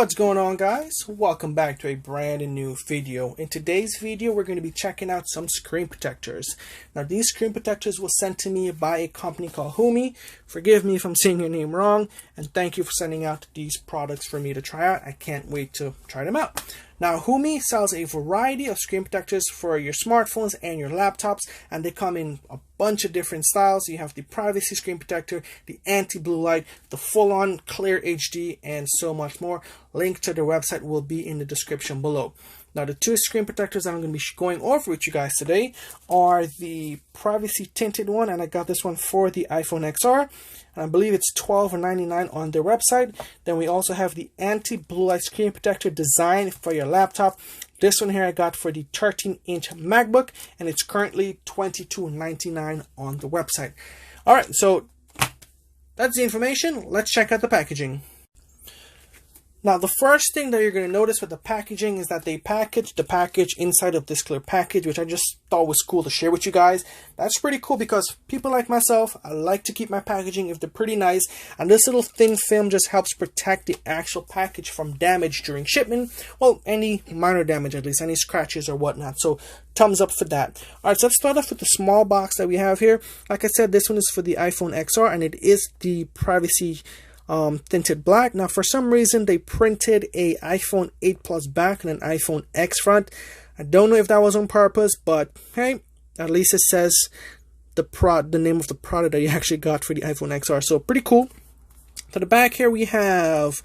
What's going on, guys? Welcome back to a brand new video. In today's video, we're going to be checking out some screen protectors. Now, these screen protectors were sent to me by a company called Homy. Forgive me if I'm saying your name wrong, and thank you for sending out these products for me to try out. I can't wait to try them out. Now, Homy sells a variety of screen protectors for your smartphones and your laptops, and they come in a bunch of different styles. You have the privacy screen protector, the anti-blue light, the full-on clear HD, and so much more. Link to their website will be in the description below. Now, the two screen protectors that I'm going to be going over with you guys today are the privacy tinted one, and I got this one for the iPhone XR. And I believe it's $12.99 on their website. Then we also have the anti-blue light screen protector designed for your laptop. This one here I got for the 13-inch MacBook, and it's currently $22.99 on the website. All right, so that's the information. Let's check out the packaging. Now, the first thing that you're going to notice with the packaging is that they packaged the package inside of this clear package, which I just thought was cool to share with you guys. That's pretty cool because people like myself, I like to keep my packaging if they're pretty nice. And this little thin film just helps protect the actual package from damage during shipment. Well, any minor damage at least, any scratches or whatnot. So, thumbs up for that. Alright, so let's start off with the small box that we have here. Like I said, this one is for the iPhone XR, and it is the privacy tinted black. Now, for some reason, they printed a iPhone 8 Plus back and an iPhone X front. I don't know if that was on purpose, but hey, at least it says the name of the product that you actually got for the iPhone XR. So pretty cool. To the back here, we have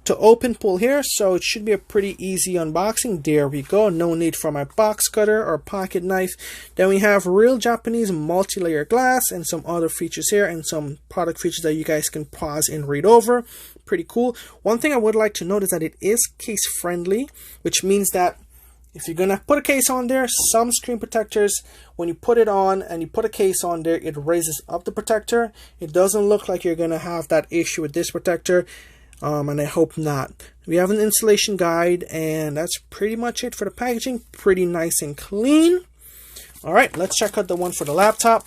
to open pull here, so it should be a pretty easy unboxing. There we go. No need for my box cutter or pocket knife. Then we have real Japanese multi-layer glass and some other features here and some product features that you guys can pause and read over. Pretty cool. One thing I would like to note is that it is case friendly, which means that if you're gonna put a case on there, some screen protectors, when you put it on and you put a case on there, it raises up the protector. It doesn't look like you're gonna have that issue with this protector. And I hope not. We have an installation guide, and that's pretty much it for the packaging. Pretty nice and clean. Alright, let's check out the one for the laptop.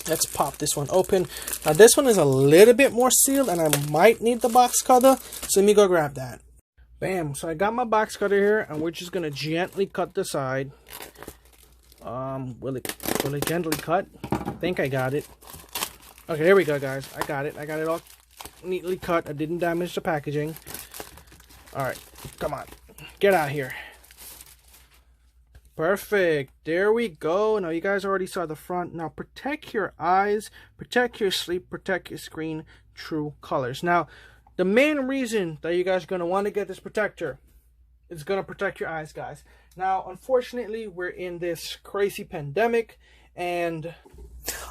Let's pop this one open. Now, this one is a little bit more sealed, and I might need the box cutter, so let me go grab that. Bam, so I got my box cutter here, and we're just going to gently cut the side. Will it gently cut? I think I got it. Okay, here we go, guys. I got it all neatly cut. I didn't damage the packaging. Alright, come on, get out here. Perfect, there we go. Now you guys already saw the front. Now protect your eyes, protect your sleep, protect your screen, true colors. Now the main reason that you guys are going to want to get this protector is going to protect your eyes, guys. Now unfortunately, we're in this crazy pandemic, and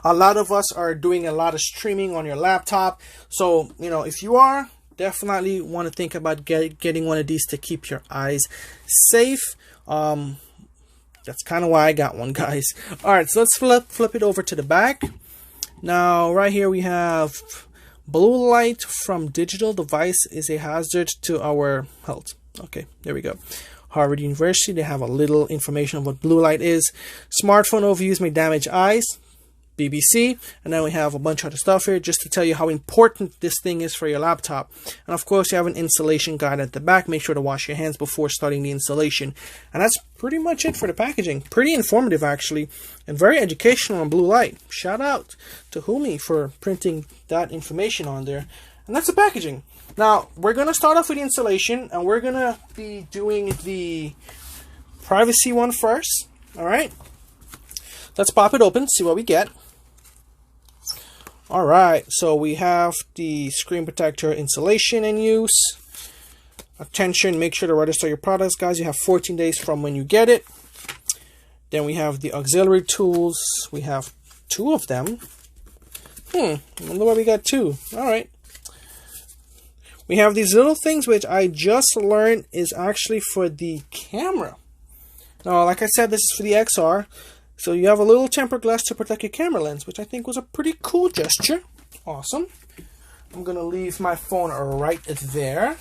a lot of us are doing a lot of streaming on your laptop. So, you know, if you are, definitely want to think about getting one of these to keep your eyes safe. That's kind of why I got one, guys. All right, so let's flip it over to the back. Now, right here we have blue light from digital device is a hazard to our health. Okay, there we go. Harvard University, they have a little information on what blue light is. Smartphone overuse may damage eyes. BBC, and then we have a bunch of other stuff here just to tell you how important this thing is for your laptop. And of course, you have an installation guide at the back. Make sure to wash your hands before starting the installation. And that's pretty much it for the packaging. Pretty informative, actually, and very educational on blue light. Shout out to Homy for printing that information on there. And that's the packaging. Now, we're going to start off with the installation, and we're going to be doing the privacy one first. All right. Let's pop it open, see what we get. Alright, so we have the screen protector installation in use. Attention, make sure to register your products, guys. You have 14 days from when you get it. Then we have the auxiliary tools. We have 2 of them. I wonder why we got 2. Alright. We have these little things which I just learned is actually for the camera. Now, like I said, this is for the XR. So you have a little tempered glass to protect your camera lens, which I think was a pretty cool gesture. Awesome. I'm going to leave my phone right there.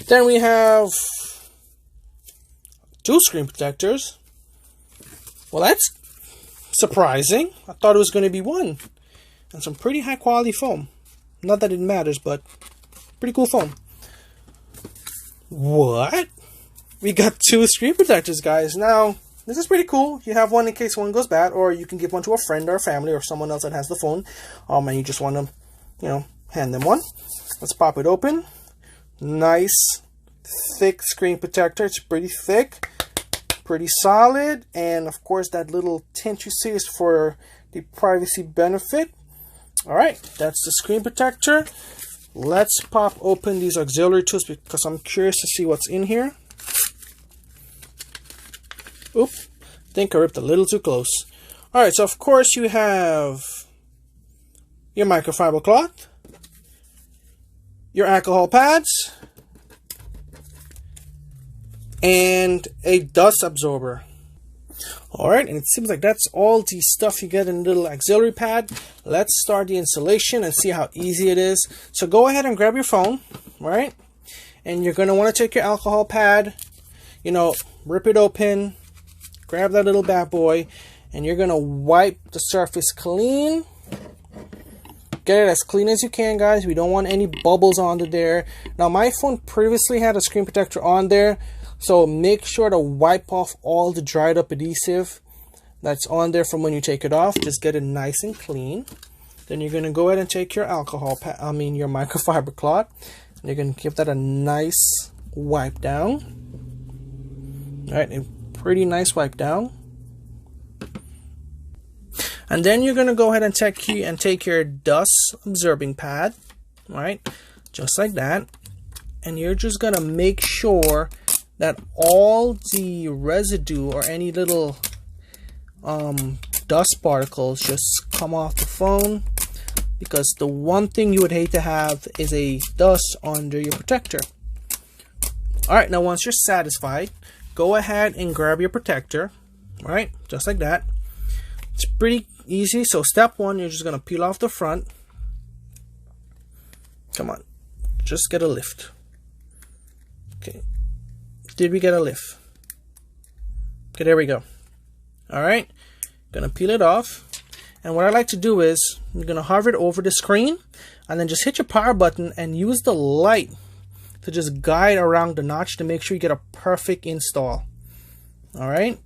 Then we have 2 screen protectors. Well, that's surprising. I thought it was going to be 1. And some pretty high quality foam. Not that it matters, but Pretty cool phone. What? We got 2 screen protectors, guys. Now, this is pretty cool. You have one in case one goes bad, or you can give one to a friend or a family or someone else that has the phone. And you just want to, you know, hand them one. Let's pop it open. Nice, thick screen protector. It's pretty thick, pretty solid. And, of course, that little tint you see is for the privacy benefit. All right, that's the screen protector. Let's pop open these auxiliary tools because I'm curious to see what's in here. Oop, I think I ripped a little too close. All right, so of course you have your microfiber cloth, your alcohol pads, and a dust absorber. All right, and it seems like that's all the stuff you get in a little auxiliary pad. Let's start the installation and see how easy it is. So go ahead and grab your phone, right? And you're going to want to take your alcohol pad, you know, rip it open, grab that little bad boy, and you're going to wipe the surface clean. Get it as clean as you can, guys. We don't want any bubbles onto there. Now, my phone previously had a screen protector on there, so make sure to wipe off all the dried up adhesive that's on there from when you take it off. Just get it nice and clean. Then you're going to go ahead and take your your microfiber cloth, and you're going to give that a nice wipe down. All right, a pretty nice wipe down. And then you're going to go ahead and take your dust absorbing pad, right? Just like that. And you're just going to make sure that all the residue or any little dust particles just come off the phone, because the one thing you would hate to have is a dust under your protector. All right, now once you're satisfied, go ahead and grab your protector, right? Just like that. It's pretty easy. So step 1, you're just gonna peel off the front. Come on, just get a lift. Okay, did we get a lift? Okay, there we go. All right, gonna peel it off. And what I like to do is I'm gonna hover it over the screen and then just hit your power button and use the light to just guide around the notch to make sure you get a perfect install. All right,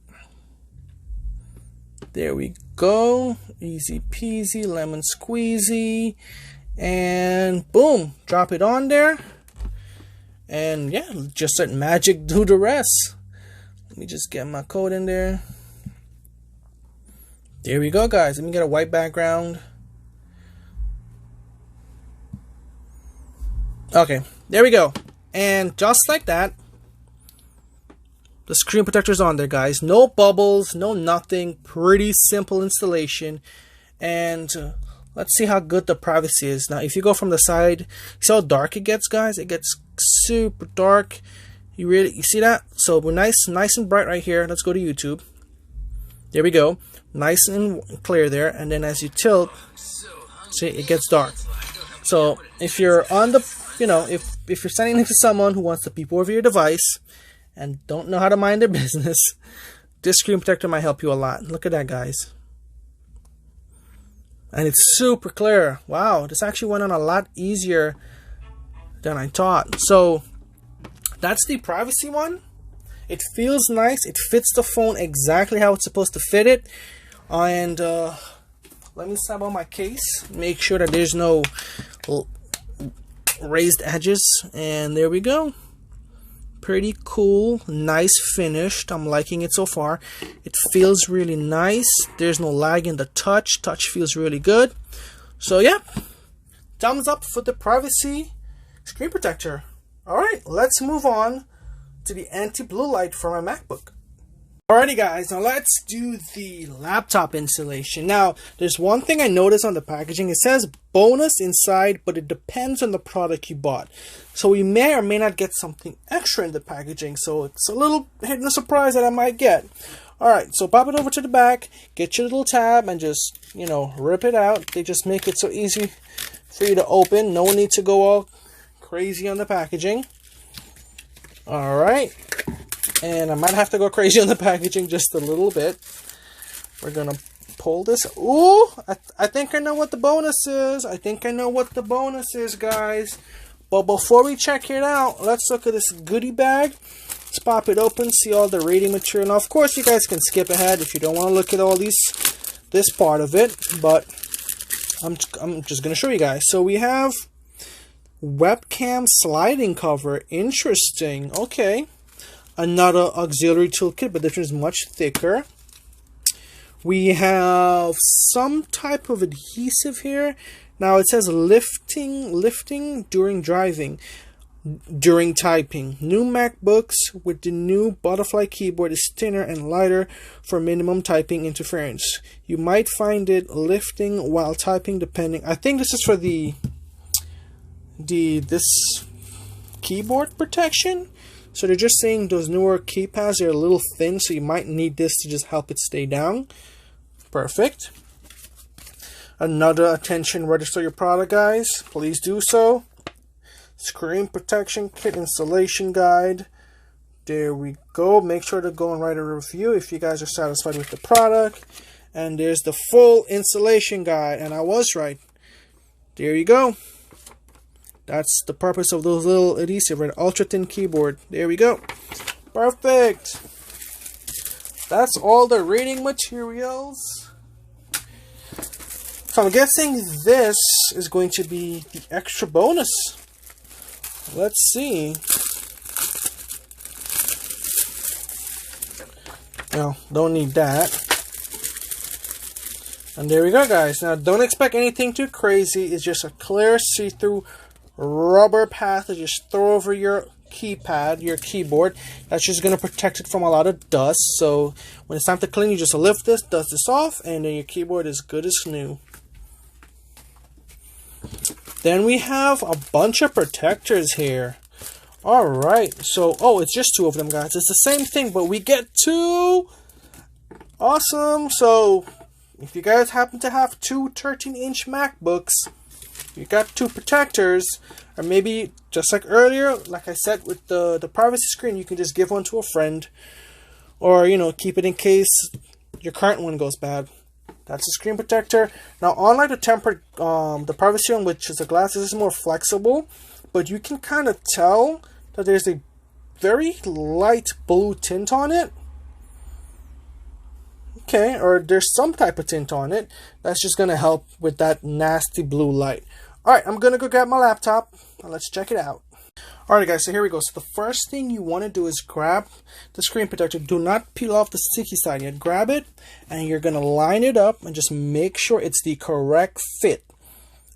there we go. Easy peasy, lemon squeezy, and boom, drop it on there. And yeah, just let magic do the rest. Let me just get my code in there. There we go, guys. Let me get a white background. Okay, there we go. And just like that, the screen protector's on there, guys. No bubbles, no nothing. Pretty simple installation. And let's see how good the privacy is. Now, if you go from the side, see how dark it gets, guys? It gets super dark. You see that? So we're nice and bright right here. Let's go to YouTube. There we go. Nice and clear there. And then as you tilt, see, it gets dark. So if you're on the, if you're sending it to someone who wants to peep over your device and don't know how to mind their business, this screen protector might help you a lot. Look at that, guys. And it's super clear. Wow, this actually went on a lot easier than I thought. So that's the privacy one. It feels nice. It fits the phone exactly how it's supposed to fit it. And let me snap on my case. Make sure that there's no raised edges. And there we go. Pretty cool. Nice finished. I'm liking it so far. It feels really nice. There's no lag in the touch. Touch feels really good. So yeah, thumbs up for the privacy screen protector. Alright, let's move on to the anti-blue light for my MacBook. Alrighty, guys, now let's do the laptop installation. Now, there's one thing I noticed on the packaging. It says bonus inside, but it depends on the product you bought. So we may or may not get something extra in the packaging. So it's a little hidden surprise that I might get. Alright, so pop it over to the back, get your little tab, and just, rip it out. They just make it so easy for you to open. No need to go all crazy on the packaging. Alright. And I might have to go crazy on the packaging just a little bit. We're going to pull this. Ooh, I think I know what the bonus is. I think I know what the bonus is, guys. But before we check it out, let's look at this goodie bag. Let's pop it open, see all the reading material. Now, of course, you guys can skip ahead if you don't want to look at all this part of it, but I'm just going to show you guys. So we have webcam sliding cover. Interesting. Okay. Another auxiliary toolkit, but this one is much thicker. We have some type of adhesive here. Now it says lifting during driving, during typing. New MacBooks with the new butterfly keyboard is thinner and lighter for minimum typing interference. You might find it lifting while typing depending. I think this is for this keyboard protection. So they're just saying those newer keypads are a little thin, so you might need this to just help it stay down. Perfect. Another attention, register your product, guys. Please do so. Screen protection kit installation guide. There we go. Make sure to go and write a review if you guys are satisfied with the product. And there's the full installation guide. And I was right. There you go. That's the purpose of those little adhesive, right? Ultra thin keyboard. There we go. Perfect. That's all the reading materials. So I'm guessing this is going to be the extra bonus. Let's see. No, don't need that. And there we go, guys. Now, don't expect anything too crazy. It's just a clear see-through rubber pad to just throw over your keypad, your keyboard. That's just going to protect it from a lot of dust. So when it's time to clean, you just lift this, dust this off, and then your keyboard is good as new. Then we have a bunch of protectors here. Alright, so, it's just 2 of them, guys. It's the same thing, but we get 2. Awesome. So if you guys happen to have 2 13-inch MacBooks, you got 2 protectors, or maybe just like earlier, like I said with the privacy screen, you can just give one to a friend, or keep it in case your current one goes bad. That's a screen protector. Now, unlike the privacy one, which is a glass, this is more flexible, but you can kind of tell that there's a very light blue tint on it. Okay, or there's some type of tint on it. That's just going to help with that nasty blue light. Alright, I'm going to go grab my laptop and let's check it out. Alright guys, so here we go. So the first thing you want to do is grab the screen protector. Do not peel off the sticky side yet. Grab it and you're going to line it up and just make sure it's the correct fit.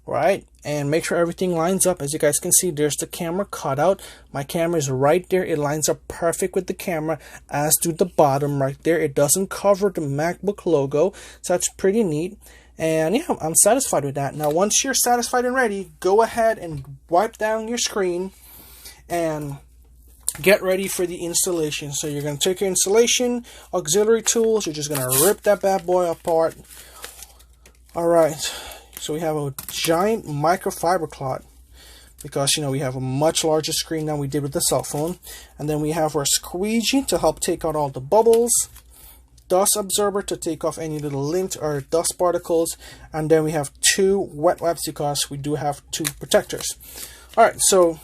Right? And make sure everything lines up. As you guys can see, there's the camera cutout. My camera is right there. It lines up perfect with the camera, as do the bottom right there. It doesn't cover the MacBook logo, so that's pretty neat. And yeah, I'm satisfied with that. Now, once you're satisfied and ready, go ahead and wipe down your screen and get ready for the installation. So you're going to take your installation auxiliary tools. You're just going to rip that bad boy apart. All right. So we have a giant microfiber cloth because, we have a much larger screen than we did with the cell phone. And then we have our squeegee to help take out all the bubbles, dust absorber to take off any little lint or dust particles, and then we have 2 wet wipes because we do have 2 protectors. All right, so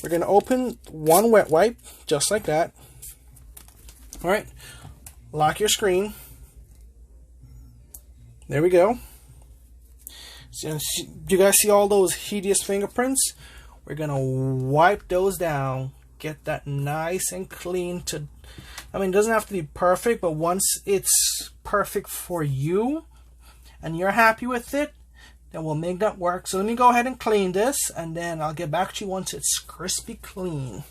we're going to open one wet wipe just like that. All right, lock your screen. There we go. So, you guys see all those hideous fingerprints? We're gonna wipe those down, get that nice and clean. It doesn't have to be perfect, but once it's perfect for you and you're happy with it, then we'll make that work. So let me go ahead and clean this, and then I'll get back to you once it's crispy clean.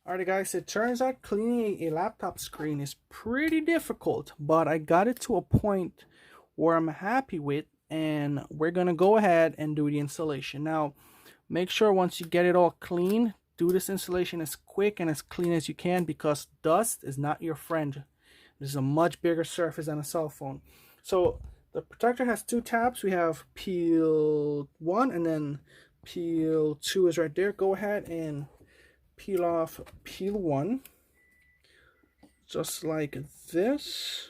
Alright guys, it turns out cleaning a laptop screen is pretty difficult, but I got it to a point where I'm happy with, and we're gonna go ahead and do the installation. Now, make sure once you get it all clean, do this installation as quick and as clean as you can, because dust is not your friend. This is a much bigger surface than a cell phone. So the protector has 2 tabs. We have peel 1 and then peel 2 is right there. Go ahead and peel off peel 1 just like this.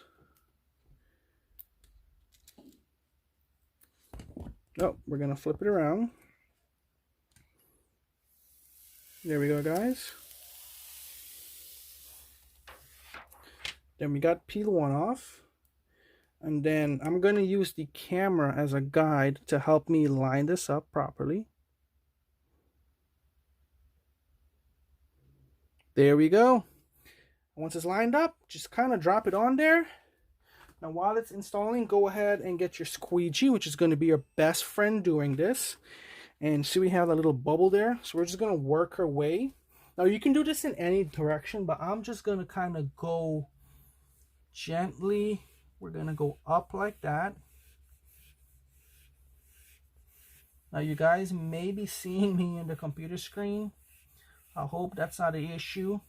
Oh, we're gonna flip it around. There we go, guys. Then we got peel one off. And then I'm going to use the camera as a guide to help me line this up properly. There we go. Once it's lined up, just kind of drop it on there. Now while it's installing, go ahead and get your squeegee, which is going to be your best friend doing this. And see, we have a little bubble there. So we're just going to work our way. Now you can do this in any direction, but I'm just going to kind of go gently. We're going to go up like that. Now you guys may be seeing me in the computer screen. I hope that's not an issue.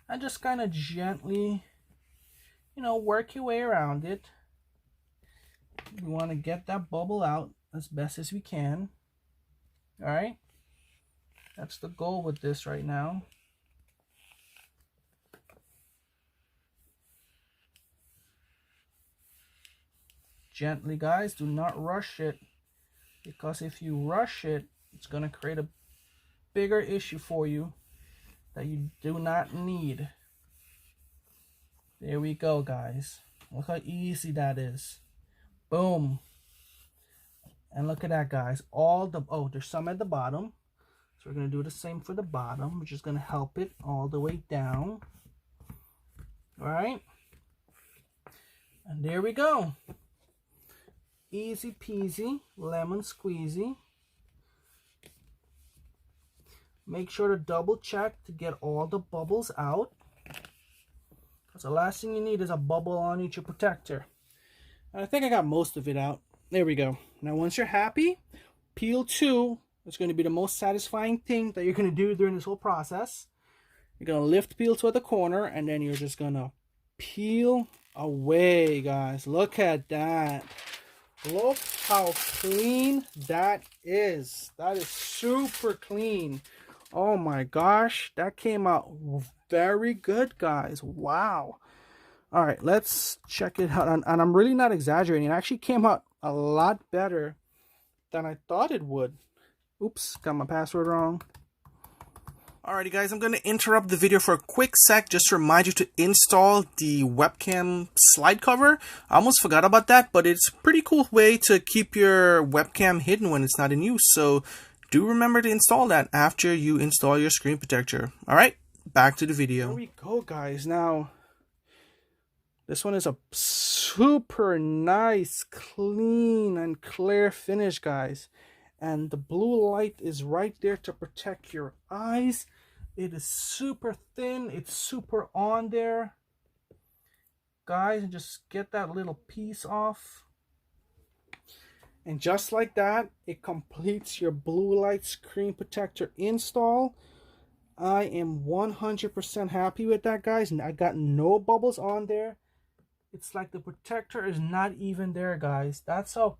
And just kind of gently, you know, work your way around it. We want to get that bubble out as best as we can. All right. That's the goal with this right now. Gently, guys. Do not rush it. Because if you rush it, it's going to create a bigger issue for you that you do not need. There we go, guys. Look how easy that is. Boom. And look at that, guys. All the, oh, there's some at the bottom. So we're going to do the same for the bottom, which is going to help it all the way down. All right. And there we go. Easy peasy, lemon squeezy. Make sure to double check to get all the bubbles out. Because the last thing you need is a bubble on each protector. And I think I got most of it out. There we go. Now once you're happy, peel 2 is going to be the most satisfying thing that you're going to do during this whole process. You're going to lift peel 2 at the corner, and then you're just going to peel away, guys. Look at that. Look how clean that is. That is super clean. Oh my gosh, that came out very good, guys. Wow. All right, let's check it out. And I'm really not exaggerating. It actually came out a lot better than I thought it would. Oops, got my password wrong. Alrighty guys, I'm going to interrupt the video for a quick sec just to remind you to install the webcam slide cover. I almost forgot about that, but it's a pretty cool way to keep your webcam hidden when it's not in use. So do remember to install that after you install your screen protector. Alright, back to the video. Here we go, guys. Now, this one is a super nice, clean, and clear finish, guys. And the blue light is right there to protect your eyes. It is super thin. It's super on there. Guys, just get that little piece off. And just like that, it completes your blue light screen protector install. I am 100% happy with that, guys. And I got no bubbles on there. It's like the protector is not even there, guys. That's how,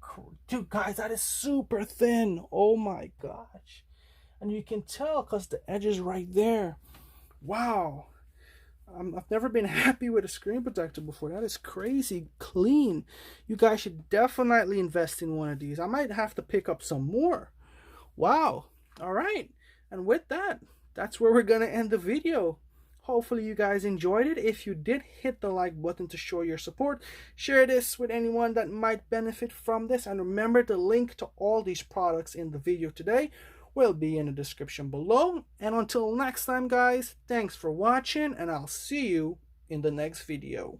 dude, guys, that is super thin. Oh my gosh. And you can tell because the edge is right there. Wow. I've never been happy with a screen protector before. That is crazy clean. You guys should definitely invest in one of these. I might have to pick up some more. Wow. All right. And with that, that's where we're going to end the video. Hopefully you guys enjoyed it. If you did, hit the like button to show your support. Share this with anyone that might benefit from this. And remember, the link to all these products in the video today will be in the description below. And until next time, guys, thanks for watching, and I'll see you in the next video.